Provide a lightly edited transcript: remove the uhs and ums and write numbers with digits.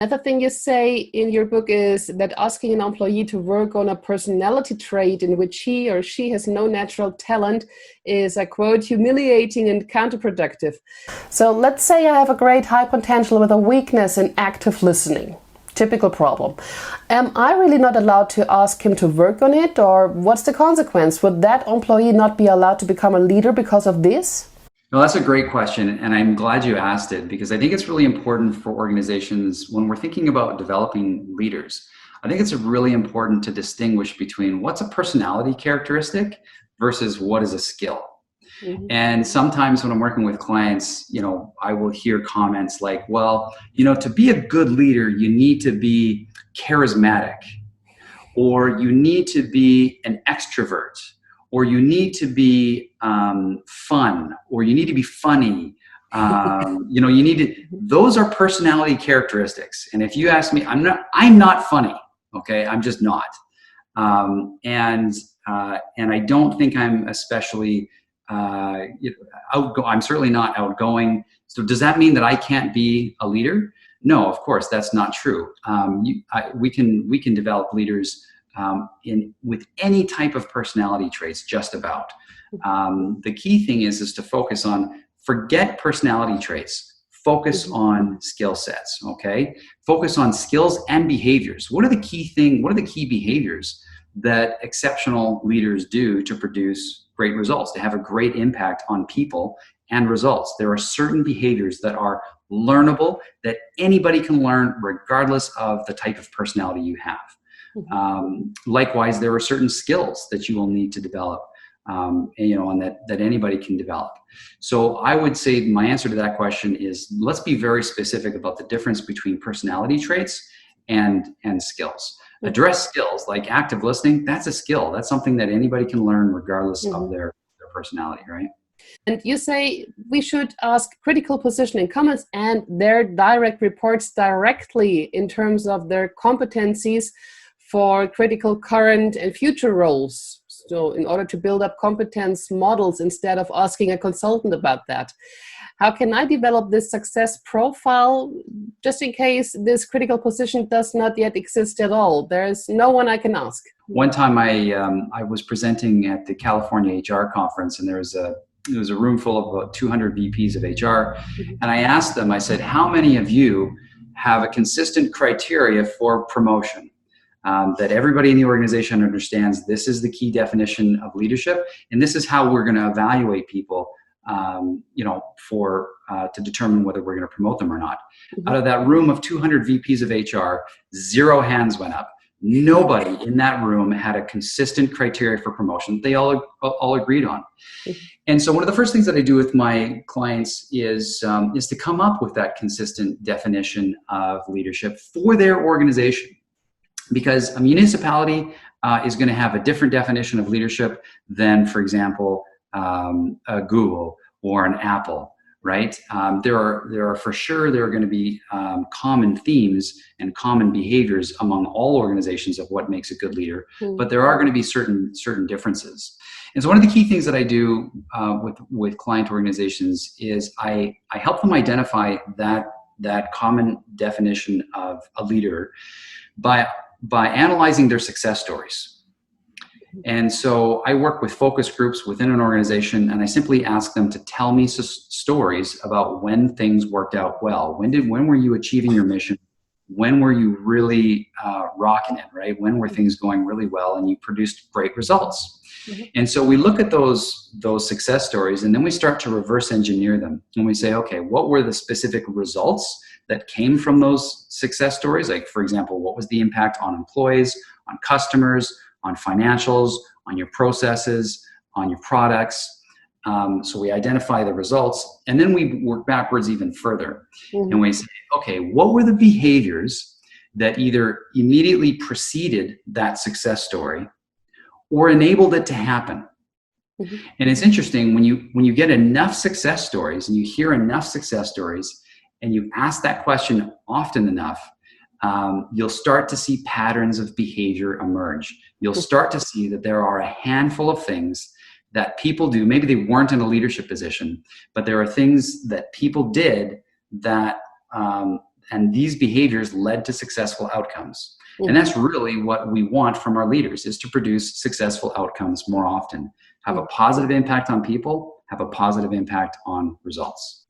Another thing you say in your book is that asking an employee to work on a personality trait in which he or she has no natural talent is, I quote, humiliating and counterproductive. So let's say I have a great high potential with a weakness in active listening. Typical problem. Am I really not allowed to ask him to work on it, or what's the consequence? Would that employee not be allowed to become a leader because of this? Well, that's a great question, and I'm glad you asked it, because I think it's really important for organizations when we're thinking about developing leaders. I think it's really important to distinguish between what's a personality characteristic versus what is a skill. Mm-hmm. And sometimes when I'm working with clients, I will hear comments like, well, to be a good leader, you need to be charismatic, or you need to be an extrovert, or you need to be fun, or you need to be funny. Those are personality characteristics. And if you ask me, I'm not funny. Okay, I'm just not. And I don't think I'm especially outgoing. I'm certainly not outgoing. So does that mean that I can't be a leader? No, of course, that's not true. We can develop leaders with any type of personality traits, just about. The key thing is to focus on, forget personality traits, focus on skill sets, okay? Focus on skills and behaviors. What are the key behaviors that exceptional leaders do to produce great results, to have a great impact on people and results? There are certain behaviors that are learnable, that anybody can learn regardless of the type of personality you have. Likewise, there are certain skills that you will need to develop, and that anybody can develop. So I would say my answer to that question is, let's be very specific about the difference between personality traits and skills. Address skills like active listening. That's a skill. That's something that anybody can learn regardless of their personality, right? And you say we should ask critical positioning comments and their direct reports directly in terms of their competencies for critical current and future roles. So in order to build up competence models instead of asking a consultant about that. How can I develop this success profile just in case this critical position does not yet exist at all? There's no one I can ask. One time I was presenting at the California HR conference, and there was a room full of about 200 VPs of HR. And I asked them, I said, how many of you have a consistent criteria for promotion? That everybody in the organization understands this is the key definition of leadership, and this is how we're going to evaluate people, to determine whether we're going to promote them or not. Out of that room of 200 VPs of HR, 0 hands went up. Nobody in that room had a consistent criteria for promotion they all agreed on. And so one of the first things that I do with my clients is to come up with that consistent definition of leadership for their organization. Because a municipality is going to have a different definition of leadership than, for example, a Google or an Apple, right? There are for sure going to be common themes and common behaviors among all organizations of what makes a good leader, but there are going to be certain differences. And so one of the key things that I do with client organizations is I help them identify that common definition of a leader by analyzing their success stories. And so I work with focus groups within an organization, and I simply ask them to tell me stories about when things worked out well. When were you achieving your mission? When were you really rocking it, right? When were things going really well and you produced great results? And so we look at those success stories, and then we start to reverse engineer them. And we say, okay, what were the specific results that came from those success stories? Like, for example, what was the impact on employees, on customers, on financials, on your processes, on your products? So we identify the results, and then we work backwards even further. And we say, okay, what were the behaviors that either immediately preceded that success story or enabled it to happen? And it's interesting, when you get enough success stories and you hear enough success stories and you ask that question often enough, you'll start to see patterns of behavior emerge. You'll start to see that there are a handful of things that people do. Maybe they weren't in a leadership position, but there are things that people did that And these behaviors led to successful outcomes. And that's really what we want from our leaders, is to produce successful outcomes more often, have a positive impact on people, have a positive impact on results.